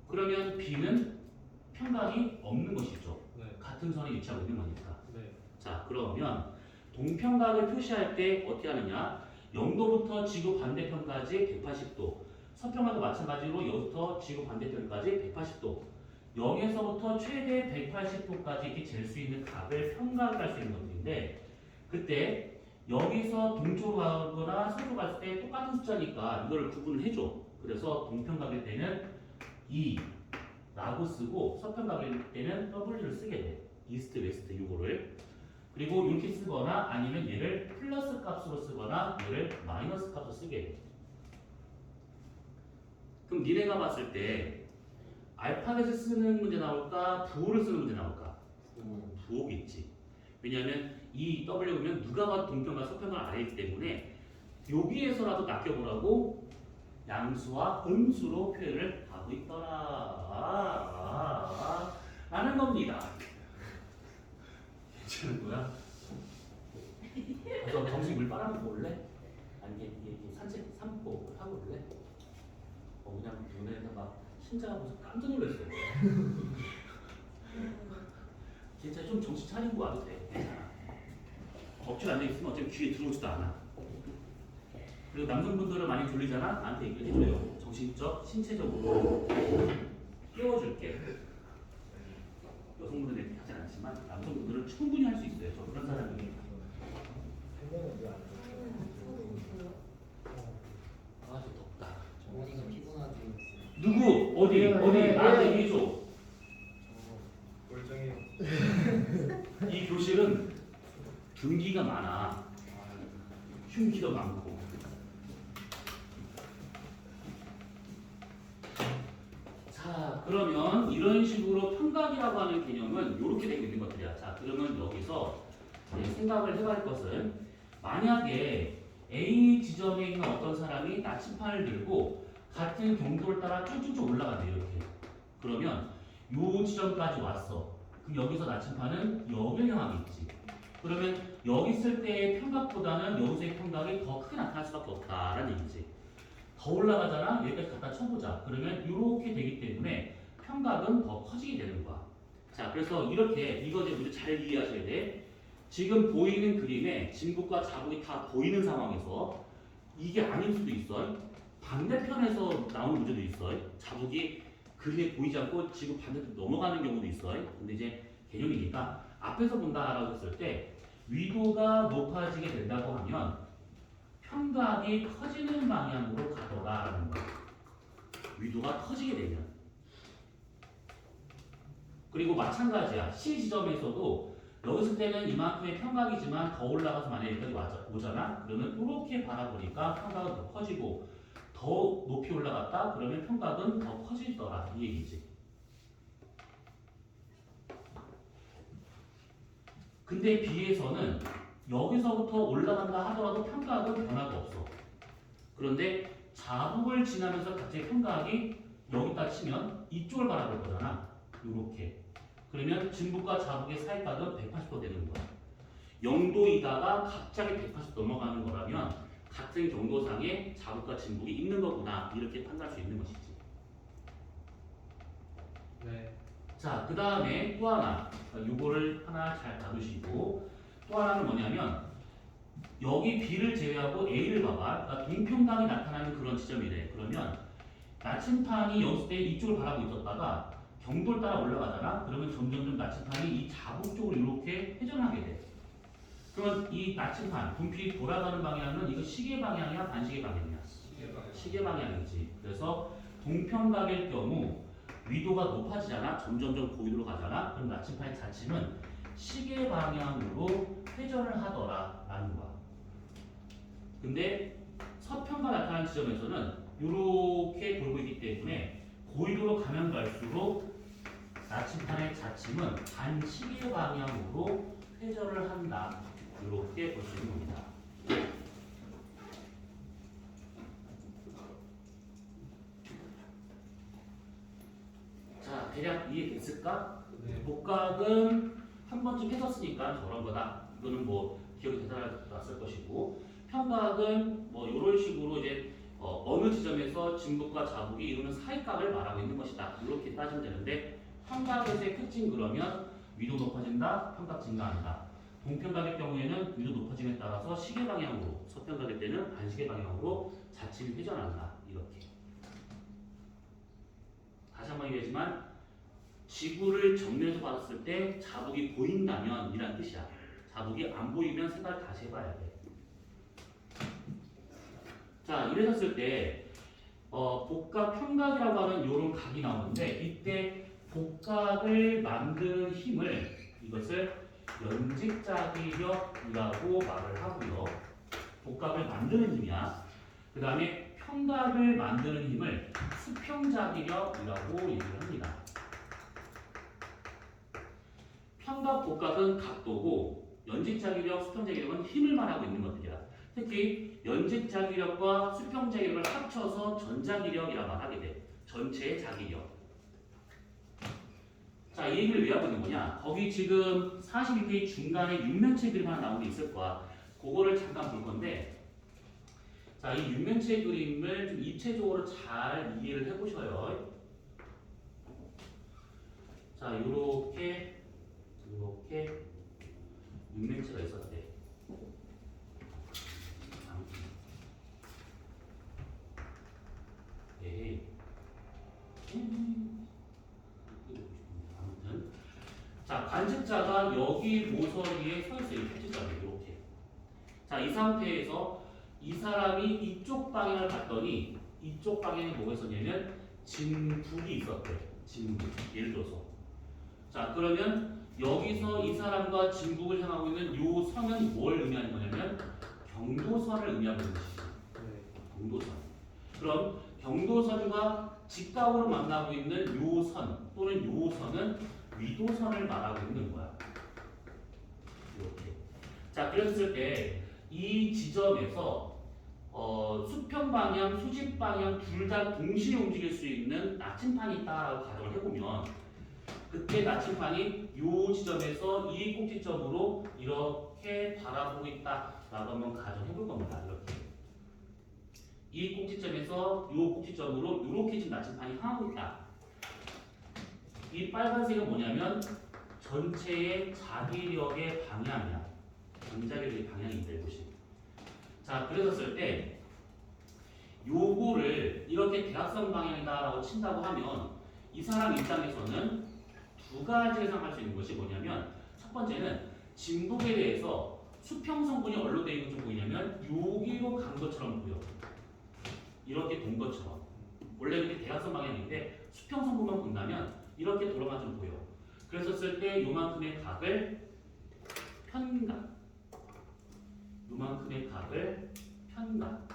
A: 그러면 B는 편각이 없는 것이죠. 같은 선에 위치하고 있는 거니까. 자, 그러면 동편각을 표시할 때 어떻게 하느냐? 0도부터 지구 반대편까지 180도. 서편과도 마찬가지로 여기부터 지구 반대편까지 180도. 0에서부터 최대 180도까지 이렇게 잴 수 있는 각을 평각을 할 수 있는 것들인데 그때 여기서 동쪽으로 가거나 서쪽으로 갔을 때 똑같은 숫자니까 이거를 구분을 해줘. 그래서 동평각일 때는 2라고 쓰고 서평각일 때는 W를 쓰게 돼. 이스트, 웨스트 이거를. 그리고 이렇게 쓰거나 아니면 얘를 플러스 값으로 쓰거나 얘를 마이너스 값으로 쓰게 돼. 그럼 니네가 봤을 때 알파벳을 쓰는 문제 나올까? 부호를 쓰는 문제 나올까? 부호겠지. 왜냐하면 이 W면 누가 봐도 동평과 서평을 아래이기 때문에 여기에서라도 낚여보라고 양수와 음수로 표현을 하고 있더라 라는 겁니다. 괜찮은 거야? 그래서 정식 물 빨아먹고 올래? 아니 이게 산책 산보 하고 올래? 그냥 눈에다가 신자하고서 깜짝 놀랐어요. 진짜 좀 정신 차리고 와도 돼. 괜찮아. 억지로 앉아있으면 어차피 귀에 들어오지도 않아. 그리고 남성분들은 많이 졸리잖아? 나한테 얘기를 해줘요. 정신적, 신체적으로 깨워줄게. 여성분들은 이렇게 하진 않지만 남성분들은 충분히 할 수 있어요. 저 그런 사람이에요. 아, 저 덥다.
C: 정원이가 피곤하대요.
A: 누구? 어디? 나한테 얘기해줘.
D: 멀쩡해요.
A: 이 교실은 등기가 많아. 흉기도 많고. 자, 그러면 이런 식으로 평각이라고 하는 개념은 이렇게 되어 있는 것들이야. 자, 그러면 여기서 생각을 해볼 것은 만약에 A 지점에 있는 어떤 사람이 나침판을 들고 같은 경도를 따라 쭉쭉쭉 올라간대 이렇게. 그러면 요 지점까지 왔어. 그럼 여기서 나침판은 여기를 향하고 있지. 그러면 여기 있을 때의 평각보다는 여기서의 평각이 더 크게 나타날 수밖에 없다라는 얘기지. 더 올라가잖아. 여기까지 갖다 쳐보자. 그러면 이렇게 되기 때문에 평각은 더 커지게 되는 거야. 자, 그래서 이렇게 이거 이제 우리 잘 이해하셔야 돼. 지금 보이는 그림에 진북과 자북이 다 보이는 상황에서 이게 아닐 수도 있어. 반대편에서 나오는 문제도 있어. 자북이 그림에 보이지 않고 지금 반대편 넘어가는 경우도 있어. 근데 이제 개념이니까 앞에서 본다라고 했을 때 위도가 높아지게 된다고 하면 평각이 커지는 방향으로 가더라라는 거야. 위도가 커지게 되면. 그리고 마찬가지야. C 지점에서도 여기 있을 때는 이만큼의 평각이지만 더 올라가서 만약에 여기까지 오잖아? 그러면 이렇게 바라보니까 평각은 더 커지고 더 높이 올라갔다? 그러면 평각은 더 커지더라. 이 얘기지. 근데 B에서는 여기서부터 올라간다 하더라도 평각은 변화가 없어. 그런데 자북을 지나면서 갑자기 평각이 여기다 치면 이쪽을 바라볼 거잖아. 이렇게. 그러면 진북과 자북의 사이각은 180도 되는 거야. 0도이다가 갑자기 180도 넘어가는 거라면 같은 경도상에 자북과 진북이 있는 거구나. 이렇게 판단할 수 있는 것이지.
D: 네.
A: 자, 그 다음에 또 하나. 요거를 하나 잘 봐두시고 또 하나는 뭐냐면 여기 B를 제외하고 A를 봐봐. 그러니까 동평각이 나타나는 그런 지점이래. 그러면 나침판이 여기서 때 이쪽을 바라보고 있었다가 경도를 따라 올라가잖아. 그러면 점점점 나침판이 이 자북 쪽으로 이렇게 회전하게 돼. 그러면 이 나침판, 분필이 돌아가는 방향은 이거 시계 방향이야, 반시계 방향이야? 시계 방향이지. 그래서 동평각일 경우 위도가 높아지잖아. 점점점 고위도로 가잖아. 그럼 나침판의 자침은 시계 방향으로 회전을 하더라라는 거야. 근데 서평가 나타나는 지점에서는 이렇게 돌고 있기 때문에 고위도로 가면 갈수록 나침판의 자침은 반시계 방향으로 회전을 한다. 이렇게 볼 수 있는 겁니다. 자, 대략 이해됐을까?
D: 네.
A: 복각은 한 번쯤 했었으니까 저런 거다. 이거는 뭐 기억이 되살았을 것이고, 평각은 뭐 이런 식으로 이제 어느 지점에서 진북과 자북이 이루는 사이각을 말하고 있는 것이다. 이렇게 따지면 되는데, 평각에서의 특징 그러면 위도 높아진다, 평각 증가한다. 동평각의 경우에는 위도 높아짐에 따라서 시계 방향으로, 서평각일 때는 반시계 방향으로 자침이 회전한다. 이렇게. 다시 한번 얘기하지만 지구를 정면에서 봤을 때 자북이 보인다면 이란 뜻이야. 자북이 안 보이면 생각 다시 해봐야 돼. 자, 이랬을 때 복각 평각이라고 하는 이런 각이 나오는데 이때 복각을 만드는 힘을 이것을 연직자기력이라고 말을 하고요. 복각을 만드는 힘이야. 그 다음에 평각을 만드는 힘을 수평자기력이라고 얘기를 합니다. 평각, 복각은 각도고 연직자기력, 수평자기력은 힘을 말하고 있는 것들이야. 특히 연직자기력과 수평자기력을 합쳐서 전자기력이라고 말하게 돼. 전체의 자기력. 자, 이 얘기를 왜 하고 있는 거냐? 거기 지금 42페이지 중간에 육면체 그림 하나 나온 게 있을 거야. 그거를 잠깐 볼 건데, 자, 이 육면체 그림을 좀 입체적으로 잘 이해를 해보셔요. 자, 요렇게 육면체가 있었대. 예. 아무튼 자, 관측자가 여기 모서리에 서 있어요. 관측자가 이렇게. 자, 이 상태에서 이 사람이 이쪽 방향을 봤더니 이쪽 방향에 뭐가 있었냐면 진북이 있었대. 진북. 예를 들어서. 자, 그러면 여기서 이 사람과 진북을 향하고 있는 요 선은 뭘 의미하는 거냐면 경도선을 의미하고 있는 것이지. 경도선. 그럼 경도선과 직각으로 만나고 있는 요 선 또는 요 선은 위도선을 말하고 있는 거야. 이렇게. 자, 그랬을 때 이 지점에서 수평 방향, 수직 방향 둘 다 동시에 움직일 수 있는 나침판이 있다라고 가정을 해보면 그때 나침판이 요 지점에서 이 꼭지점으로 이렇게 바라보고 있다라고 한번 가정해볼 겁니다. 이렇게. 이 꼭지점에서 이 꼭지점으로 이렇게 지금 나침판이 향하고 있다. 이 빨간색은 뭐냐면 전체의 자기력의 방향이야. 전자기력의 방향인데 이것이. 자, 그랬었을 때 요거를 이렇게 대각선 방향이다라고 친다고 하면 이 사람 입장에서는 두 가지 예상할 수 있는 것이 뭐냐면 첫 번째는 진북에 대해서 수평성분이 얼로 되어 있는 게 좀 보이냐면 여기로 간 것처럼 보여. 이렇게 돈 것처럼. 원래 이렇게 대각선 방향인데 수평성분만 본다면 이렇게 돌아가 좀 보여. 그랬었을 때 요만큼의 각을 편각. 요만큼의 각을 편각.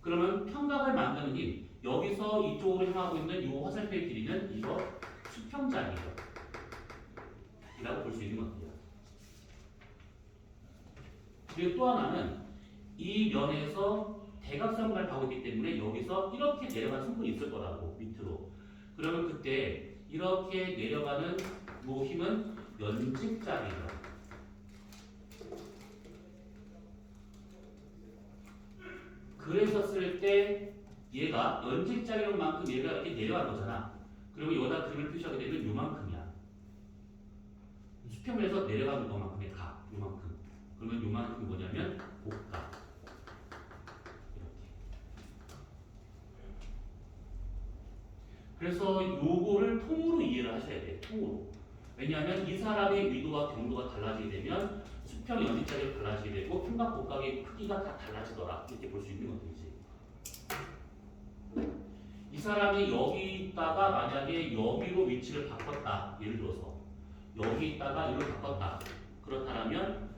A: 그러면 편각을 만드는 힘. 여기서 이쪽으로 향하고 있는 이 화살표의 길이는 이거 수평자기력이라고 볼 수 있는 것들이야. 그리고 또 하나는 이 면에서 대각선을 가고 있기 때문에 여기서 이렇게 내려가는 성분이 있을 거라고 밑으로. 그러면 그때 이렇게 내려가는 요 힘은 연직자기력. 그랬었을 때 얘가 연직자기력만큼 얘가 이렇게 내려간 거잖아. 그러면 여기다 그림을 표시하게 되면 요만큼이야. 수평면에서 내려가는 것만큼의 각, 요만큼. 그러면 요만큼이 뭐냐면 복각. 이렇게. 그래서 요거를 통으로 이해를 하셔야 돼요. 통으로. 왜냐하면 이 사람의 위도와 경도가 달라지게 되면 수평 연직자기가 달라지게 되고 평각 복각의 크기가 다 달라지더라. 이렇게 볼 수 있는 것들이지. 이 사람이 여기 있다가 만약에 여기로 위치를 바꿨다. 예를 들어서 여기 있다가 여기로 바꿨다. 그렇다면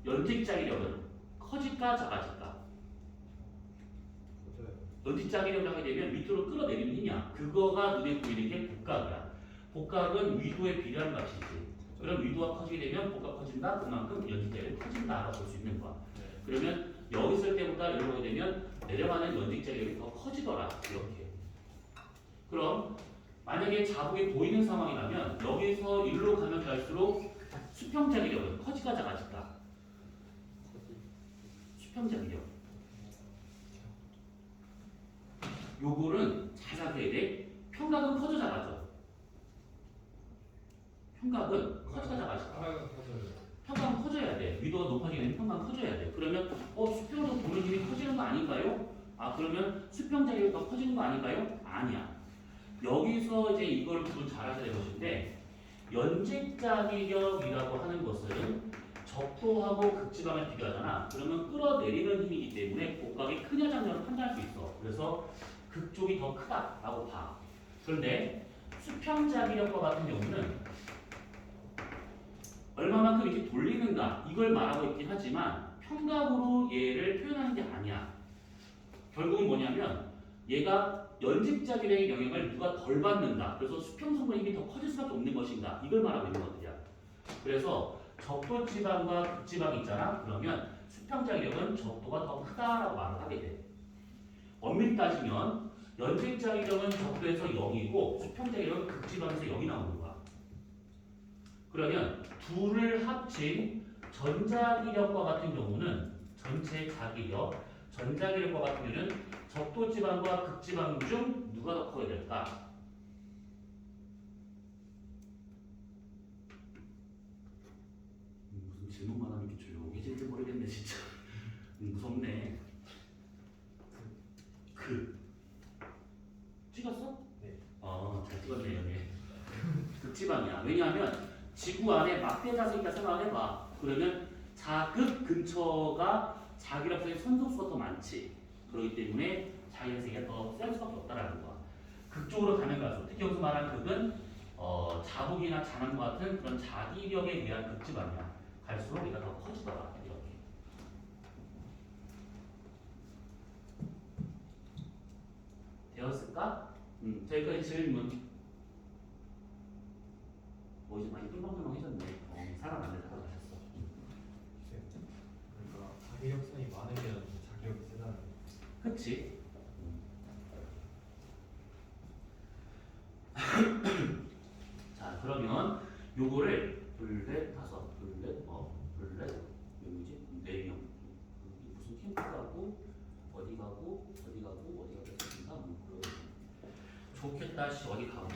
A: 연직자기력은 커질까 작아질까? 연직자기력을 하게 되면 밑으로 끌어내리는 힘이야. 그거가 눈에 보이는 게 복각이야. 복각은 위도에 비례하는 값이지. 그럼 위도가 커지게 되면 복각 커진다. 그만큼 연직자기력이 커진다라고 볼 수 있는 거야. 그러면 여기 있을 때보다 이러고 하게 되면 내려가는 연직자기력이 더 커지더라. 이렇게. 그럼 만약에 자국이 보이는 상황이라면 여기서 일로 가면 갈수록 수평자기력은 커질까 작아질까? 수평자기력. 요거는 잘 생각해야 돼. 평각은 커져 작아져. 평각은 커져가 작아져. 평각은 커져야 돼. 위도가 높아지면 평각은 커져야 돼. 그러면 수평으로 보는 힘이 커지는 거 아닌가요? 아, 그러면 수평자기력이 더 커지는 거 아닌가요? 아니야. 여기서 이제 이걸 구분 잘 하셔야 될 것인데 연직자기력이라고 하는 것은 적도하고 극지방을 비교하잖아. 그러면 끌어내리는 힘이기 때문에 복각이 크냐 작냐를 판단할 수 있어. 그래서 극쪽이 더 크다라고 봐. 그런데 수평자기력과 같은 경우는 얼마만큼 이렇게 돌리는가 이걸 말하고 있긴 하지만 평각으로 얘를 표현하는 게 아니야. 결국은 뭐냐면 얘가 연직자기력의 영향을 누가 덜 받는다. 그래서 수평성분의 힘이 더 커질 수밖에 없는 것인가. 이걸 말하고 있는 것들이야. 그래서 적도지방과 극지방이 있잖아. 그러면 수평자기력은 적도가 더 크다라고 말을 하게 돼. 엄밀히 따지면 연직자기력은 적도에서 0이고 수평자기력은 극지방에서 0이 나오는 거야. 그러면 둘을 합친 전자기력과 같은 경우는 전체 자기력, 전자기력과 같은 경우는 적도지방과 극지방 중 누가 더 커야 될까? 무슨 질문만 하면 이렇게 조용해질지 모르겠네 진짜. 무섭네. 찍었어?
C: 네.
A: 잘 찍었네요. 네. 극지방이야. 왜냐하면 지구 안에 막대 자석이 있다 생각해봐. 그러면 자극 근처가 자기력성의 선소수가 더 많지. 그렇기 때문에 자기력성이 더 셀 수밖에 없다라는 거야. 극쪽으로 가면 갈수록 특히 여기서 말하는 극은 자북이나 장암과 같은 그런 자기력에 의한 극지방이야. 갈수록 얘가 더 커지더라. 이렇게. 되었을까? 저희까지 질문. 이제 많이 뚱방뚱방해졌네. 살아났네, 살아나셨어.
D: 네. 그러니까 자기력선이 많으면 자기력이 세다는 거죠.
A: 그치? 자, 그러면 요거를 둘, 다섯, 둘, 몇이지? 4명. 무슨 캠프 가고, 어디 가고, 어디 가고, 어디 가고 했습니다. 좋겠다, 씨, 어디 가고.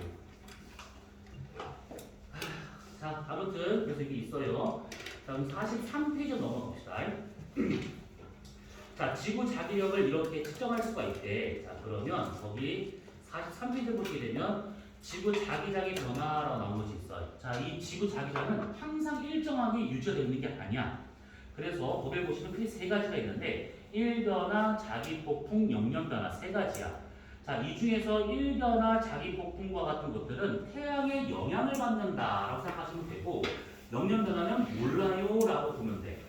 A: 자, 아무튼 그래서 이게 있어요. 자, 그럼 43페이지 넘어갑시다. 자, 지구 자기력을 이렇게 측정할 수가 있대. 자, 그러면 거기 43페이지 보시게 되면 지구 자기장의 변화라고 나온 것이 있어요. 자, 이 지구 자기장은 항상 일정하게 유지가 되는 게 아니야. 그래서 법에 보시면 크게 세 가지가 있는데 1변화, 자기폭풍, 영면변화 세 가지야. 자, 이 중에서 1변화, 자기폭풍과 같은 것들은 태양의 영향을 받는다라고 생각하시면 되고 영면변화는 몰라요 라고 보면 돼.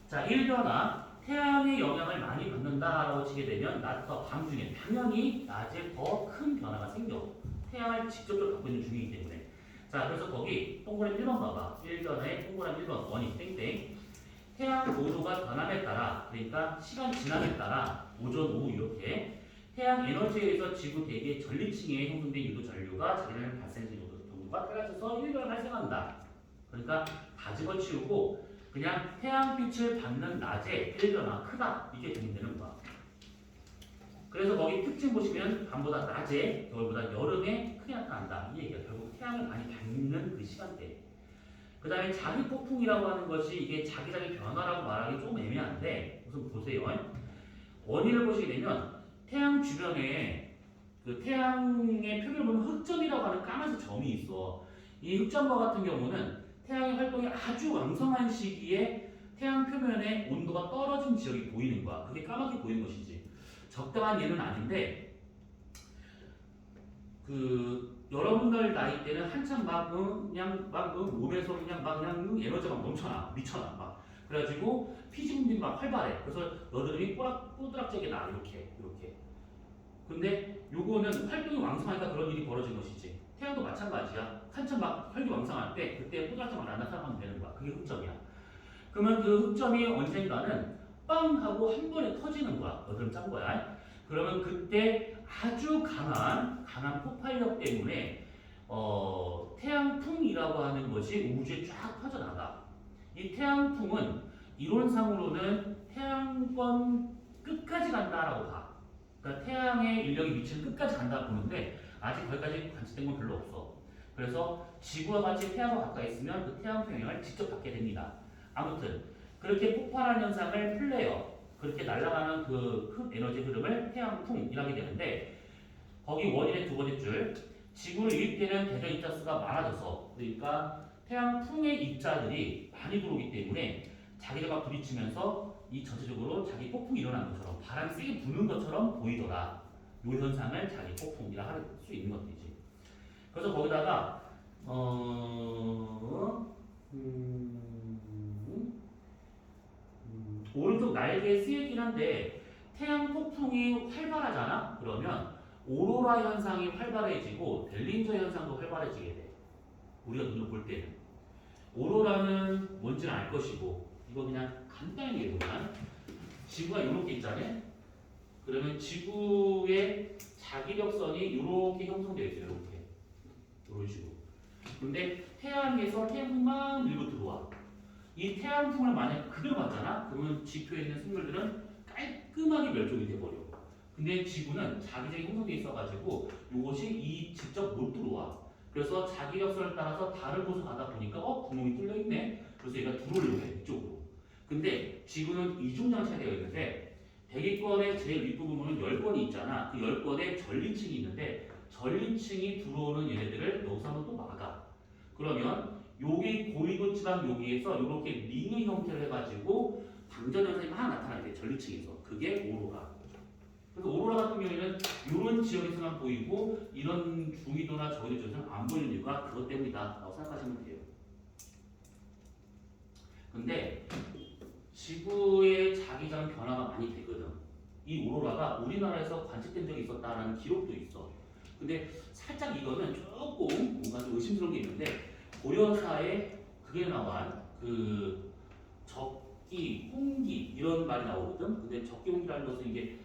A: 자, 1변화, 태양의 영향을 많이 받는다라고 치게 되면 낮과 밤 중에 당연히 낮에 더 큰 변화가 생겨. 태양을 직접적으로 갖고 있는 중이기 때문에. 자, 그래서 거기 동그라미 1번 봐봐. 1변화에 동그라미 1번 원이 땡땡. 태양 고도가 변함에 따라, 그러니까 시간 지남에 따라 오전, 오후 이렇게 태양 에너지에 의해서 지구 대기의 전리층에 형성된 유도 전류가 자기장 발생된 정도가 달라져서 1변화 발생한다. 그러니까 다 집어치우고 그냥 태양빛을 받는 낮에 1변화 크다. 이게 되는 거야. 그래서 거기 특징 보시면 밤보다 낮에, 겨울보다 여름에 크게 나타난다. 이 얘기가 결국 태양을 많이 받는 그 시간대. 그 다음에 자기폭풍이라고 하는 것이 이게 자기장의 변화라고 말하기 좀 애매한데 우선 보세요. 원인을 보시게 되면 태양 주변에 그 태양의 표면을 보면 흑점이라고 하는 까만색 점이 있어. 이 흑점과 같은 경우는 태양의 활동이 아주 왕성한 시기에 태양 표면의 온도가 떨어진 지역이 보이는 거야. 그게 까맣게 보이는 것이지. 적당한 예는 아닌데 여러분들 나이 때는 한참 그냥 몸에서 그냥 에너지가 막 넘쳐나 미쳐나 막 그래가지고 피지분들이 막 활발해. 그래서 여드름이 뽀드락지게 나 이렇게. 근데 요거는 활동이 왕성하니까 그런 일이 벌어진 것이지. 태양도 마찬가지야. 한참 막 혈기 왕성할 때 그때 뽀드락지가 막 나타나면 되는 거야. 그게 흑점이야. 그러면 그 흑점이 언젠가는 빵 하고 한 번에 터지는 거야. 여드름 짠 거야. 그러면 그때 아주 강한 폭발력 때문에 태양풍이라고 하는 것이 우주에 쫙 퍼져나가. 이 태양풍은 이론상으로는 태양권 끝까지 간다라고 봐. 그러니까 태양의 인력이 미치는 끝까지 간다 보는데 아직 거기까지 관측된 건 별로 없어. 그래서 지구와 같이 태양과 가까이 있으면 그 태양풍 영향을 직접 받게 됩니다. 아무튼 그렇게 폭발한 현상을 플레어, 그렇게 날아가는 그 큰 에너지 흐름을 태양풍이라게 되는데 거기 원인의 두 번째 줄 지구를 유입되는 대전 입자수가 많아져서 그러니까 태양풍의 입자들이 많이 들어오기 때문에 자기들과 부딪히면서 이 전체적으로 자기 폭풍이 일어나는 것처럼 바람이 세게 부는 것처럼 보이더라. 이 현상을 자기 폭풍이라 할 수 있는 것들이지. 그래서 거기다가 오른쪽 날개에 쓰이긴 한데 태양 폭풍이 활발하잖아? 그러면 오로라 현상이 활발해지고 델린저 현상도 활발해지게 돼. 우리가 눈으로 볼 때는. 오로라는 뭔지는 알 것이고 이거 그냥 간단히 얘기해보면 지구가 이렇게 있잖아요. 그러면 지구의 자기력선이 이렇게 형성되어 있어요. 이렇게. 이런 식으로. 근데 태양에서 태양풍 막 밀고 들어와. 이 태양풍을 만약 그대로 받잖아? 그러면 지표에 있는 생물들은 깔끔하게 멸종이 돼버려. 근데 지구는 자기장이 형성돼 있어가지고 이것이 직접 못 들어와. 그래서 자기력선을 따라서 다른 곳을 가다 보니까 구멍이 뚫려 있네. 그래서 얘가 들어오려고 해 이쪽으로. 근데 지구는 이중장치가 되어 있는데 대기권의 제일 윗부분은 열권이 있잖아. 그 열권에 전리층이 있는데 전리층이 들어오는 얘네들을 여기서 한번 또 막아. 그러면 여기 고위도 지방 여기에서 이렇게 링의 형태를 해가지고 방전 현상이 막 나타날 때 전리층에서 그게 오로라. 그래서 오로라 같은 경우에는 이런 지역에서만 보이고 이런 중위도나 저위도 지역에서는 안 보이는 이유가 그것 때문이다라고 생각하시면 돼요. 근데 지구의 자기장 변화가 많이 되거든. 이 오로라가 우리나라에서 관측된 적이 있었다라는 기록도 있어. 근데 살짝 이거는 조금 뭔가 좀 의심스러운 게 있는데 고려사에 그게 나와 그 적기, 홍기 이런 말이 나오거든. 근데 적기, 홍기라는 것은 이게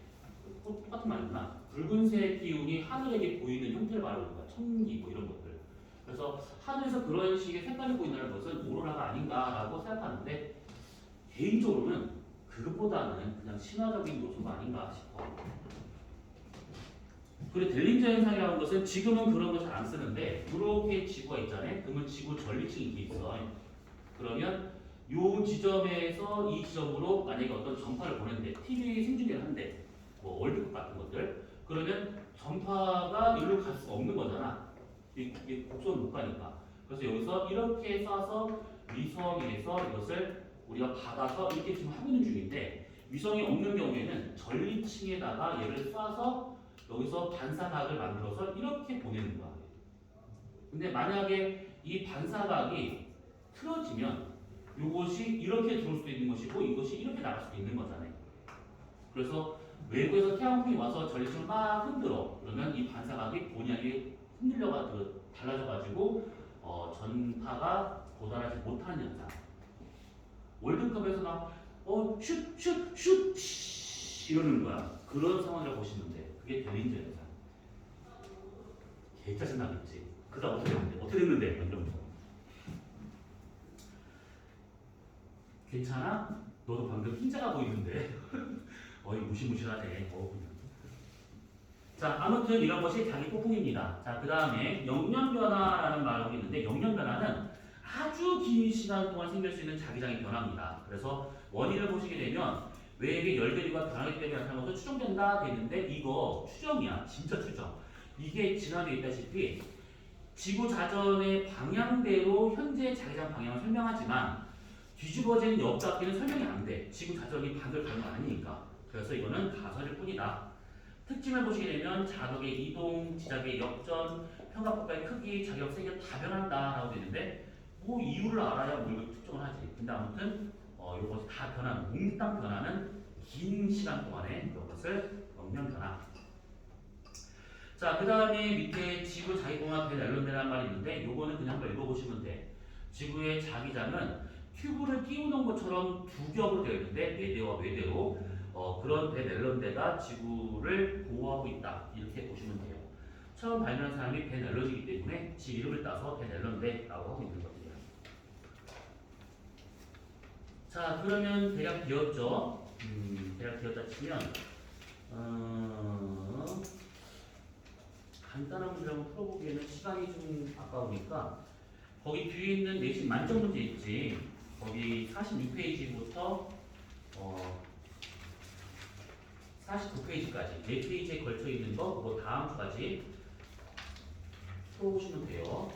A: 똑같은 말이구나. 붉은색 기운이 하늘에게 보이는 형태를 말하는 거야. 청기 뭐 이런 것들. 그래서 하늘에서 그런 식의 색깔이 보인다는 것은 오로라가 아닌가라고 생각하는데 개인적으로는 그것보다는 그냥 신화적인 요소가 아닌가 싶어. 그리고 델린저 현상이라는 것은 지금은 그런 거 잘 안 쓰는데 이렇게 지구가 있잖아요. 그러면 지구 전리층이 이렇게 있어. 그러면 이 지점에서 이 지점으로 만약에 어떤 전파를 보냈는데 TV 생중계를 한대. 뭐 월드컵 같은 것들. 그러면 전파가 이리로 갈 수가 없는 거잖아. 이게 곡선을 못 가니까. 그래서 여기서 이렇게 쏴서 위성에서 이것을 우리가 받아서 이렇게 지금 하고 있는 중인데 위성이 없는 경우에는 전리층에다가 얘를 쏴서 여기서 반사각을 만들어서 이렇게 보내는 거야. 근데 만약에 이 반사각이 틀어지면 이것이 이렇게 들어올 수도 있는 것이고 이것이 이렇게 나갈 수도 있는 거잖아요. 그래서 외부에서 태양풍이 와서 전리층을 막 흔들어. 그러면 이 반사각이 본의 아니게 흔들려가 달라져가지고 전파가 도달하지 못하는 현상. 월드컵에서 막 슛 이러는 거야. 그런 상황이라고 보시면 돼. 그게 델린저 현상. 개 짜증 나겠지. 그다음 어떻게 됐는데? 어떻게 됐는데? 이런 거. 괜찮아? 너도 방금 흰자가 보이는데. 어이 무시무시하네. 그냥. 자, 아무튼 이런 것이 자기 폭풍입니다. 자, 그 다음에 영면변화라는 말이 있는데 영면변화는 아주 긴 시간 동안 생길 수 있는 자기장의 변화입니다. 그래서 원인을 보시게 되면 외액의 열대류가 변하기 때문에 나타나는 것도 추정된다 되는데 이거 추정이야. 진짜 추정. 이게 지난주에 있다시피 지구 자전의 방향대로 현재 자기장 방향을 설명하지만 뒤집어진 옆바퀴는 설명이 안 돼. 지구 자전이 반대로 가는 거 아니니까. 그래서 이거는 가설일 뿐이다. 특징을 보시게 되면 자덕의 이동, 지작의 역전, 평각폭발의 크기, 자기력 세기가 다 변한다라고 되는데 뭐 이유를 알아야 우리가 특정을 하지. 근데 아무튼 이것이 다 변하는, 몽땅 변하는 긴 시간 동안에 이것을 영면 변화. 자, 그 다음에 밑에 지구 자기공학 배넬론이라는 말이 있는데 요거는 그냥 한번 읽어보시면 돼. 지구의 자기장은 튜브를 끼우는 것처럼 두 겹으로 되어 있는데 내대와 외대로 그런 배넬론대가 지구를 보호하고 있다. 이렇게 보시면 돼요. 처음 발견한 사람이 배넬론이기 때문에 지 이름을 따서 배넬론대라고 하고 있는 것들이에요. 자, 그러면 대략 비었죠. 대략 비었다 치면 간단한 문제 한번 풀어보기에는 시간이 좀 아까우니까 거기 뒤에 있는 내신 만점 문제 있지. 거기 46페이지부터 49페이지까지 4페이지에 걸쳐 있는 거 그거 다음 주까지 풀어보시면 돼요.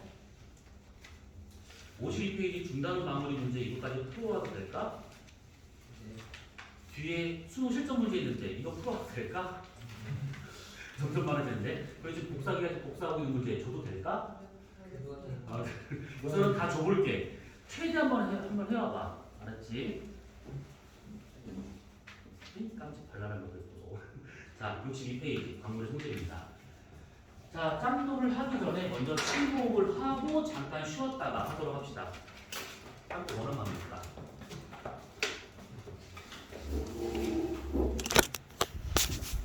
A: 52페이지 중단 마무리 문제 이거까지 풀어와도 될까?
C: 네.
A: 뒤에 수능 실전 문제 있는데 이거 풀어와도 될까? 점점 많아지는데 그래서 지금 복사하고 있는 문제 줘도 될까?
C: 그거는
A: 아, 우선은 다 줘볼게. 최대 한번 해와봐. 알았지? 깜짝 발랄한 것들 보소. 자, 62페이지 광물의 성질입니다. 자, 짬돌을 하기 전에 먼저 침복을 하고 잠깐 쉬었다가 하도록 합시다. 짬돌 얼마나 갑니까?